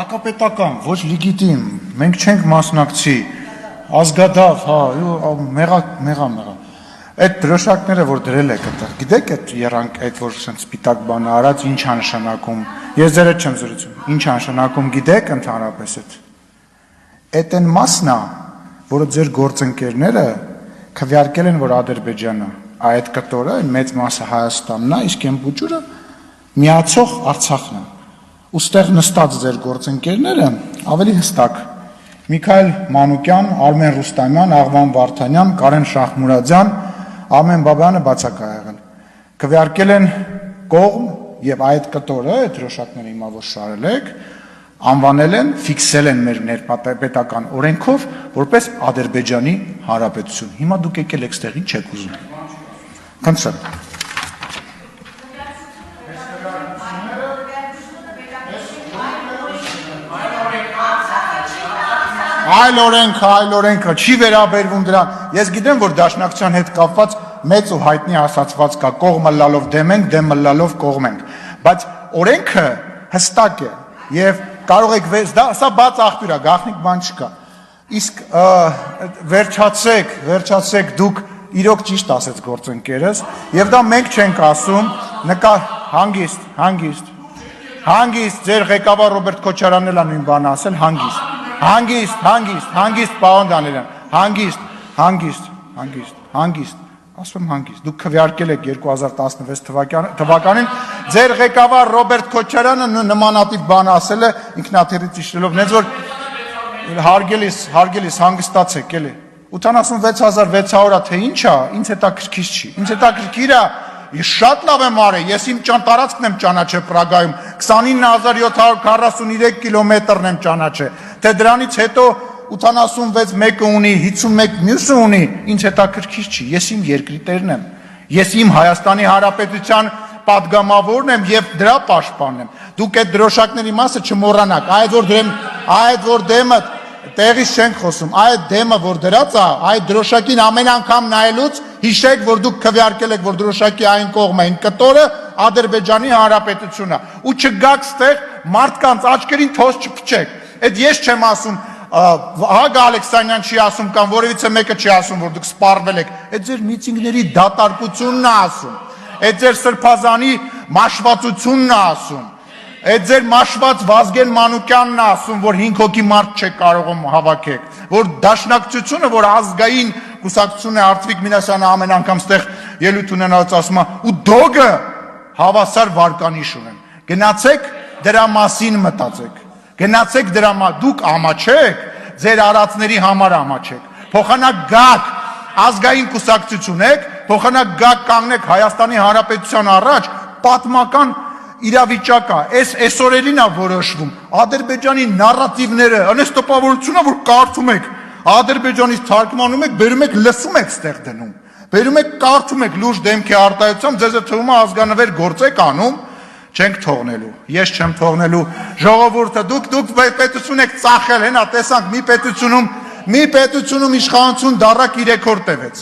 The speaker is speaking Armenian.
Հակապետական, ոչ լեգիտիմ, մենք չենք մասնակցի, ազգադավ, մեղա։ Այդ դրոշակները, որ դրել եք այդտեղ, գիտեք այդ երանք, այդ որ սպիտակ բանը արած, ինչ է նշանակում, ես ձեր հետ չեմ զրուցում, ինչ է նշանակում, գիտեք ընդհանրապես այդ։ Այդ այն մասն է, որը ձեր գործընկերները քվեարկել են, որ Ադրբեջանը, այդ կտորը, մեծ մասը Հայաստանն է, իսկ այն բուջուրը միացող Արցախն է։ Ուստեղ նստած ձեր գործընկերները ավելի հստակ Միքայել Մանուկյան, Արմեն Ռուստամյան, Աղվան Վարդանյան, Կարեն Շախմուրադյան, Արմեն Բաբայանը բացակա եղել։ Քվեարկել են կողմ եւ այդ կտորը, այդ դրոշակները հիմա որ շարել եք, անվանել են, ֆիքսել են մեր ներպետական օրենքով որպես Ադրբեջանի Հանրապետություն։ Հիմա դուք եկել եք ստեղին չեք ուզում։ Խնդրեմ։ Այլ օրենքը չի վերաբերվում դրան։ Ես գիտեմ, որ դաշնակցության հետ կապված մեծ ու հայտնի ասացված կա կողմը լալով դեմ ենք, դեմը լալով կողմ ենք, բայց օրենքը հստակ է եւ կարող եք սա բաց աղբյուր է, գաղտնիք բան չկա։ Իսկ վերջացեք դուք իրոք ճիշտ ասեց գործընկերս եւ դա մենք չենք ասում, հանգիստ ձեր ղեկավար Ռոբերտ Քոչարյանն էլ նույն բանը ասել, հանգիստ, պարոն Դանիելյան, հանգիստ, ասում հանգիստ, դուք քվեարկել եք 2016 թվականին, ձեր ղեկավար Ռոբերտ Քոչարյանը նմանատիպ բան ասել է ինքնաթիռից իջնելով, նենց որ հարգելիս հանգստացեք, էլի, 86,600 թե ինչ է, ինձ հետաքրքիր չի, ինձ հետաքրքիր է, շատ լավ եմ արել, ես իմ տարածքն եմ ճանաչել Պրագայում, 29743 կիլոմետրն եմ ճանաչել, թե դրանից հետո 86 մեկը ունի, 51 մյուսը ունի, ինձ հետաքրքիր չի, ես իմ երկրի տերն եմ, ես իմ Հայաստանի Հանրապետության պատգամավորն եմ եւ դրա պաշտպանն եմ, դուք այդ դրոշակների մասը չմոռանաք, այդ որ դեմը տեղից չենք խոսում, այդ դեմը որ դրած է, այդ դրոշակին ամեն անգամ նայելուց հիշեք, որ դուք քվեարկել եք, որ դրոշակի այն կողմը, այն կտորը Ադրբեջանի Հանրապետությունն է, ու չգաք ստեղ մարդկանց աչքերին թոս չփչեք, այդ ես չեմ ասում, Հագա Ալեքսանյան չի ասում կամ որևիցե մեկը չի ասում, որ դուք սպառվել եք, այդ ձեր միցինգների դատարկությունն է ասում, այդ ձեր սրբազանի մաշվածությունն է ասում, այդ ձեր մաշված Վազգեն Մանուկյանն է ասում, որ 5 հոգի մարդ չեք կարողում հավաքեք, որ դաշնակցությունը, որ ազգային կուսակցություն է, Արտվիկ Մինասյանը ամեն անգամ ստեղ ելույթ ունենալուց ասում է, ու դոգը հավասար վարկանիշ ունեն, գնացեք դրա մասին մտածեք, գնացեք դրա դուք ամաչեք, ձեր արածների համար ամաչեք, փոխանակ գաք, ազգային կուսակցություն եք, փոխանակ գաք կանգնեք Հայաստանի Հանրապետության առաջ, պատմական իրավիճակա, այս օրերին է որոշվում, Ադրբեջանի նարատիվները, անես տպավորությունը, որ կարդում եք, Ադրբեջանից թարգմանում եք, բերում եք, լսում եք ստեղ դնում, բերում եք, կարդում եք լուրջ դեմքի արտահայտությամբ, ձեզ թվում է ազգանվեր գործ եք անում, չենք թողնելու, ես չեմ թողնելու, ժողովուրդը, դուք պետություն եք ծախել, հենա տեսանք մի պետությունում իշխանություն դառա 3 օր տևեց,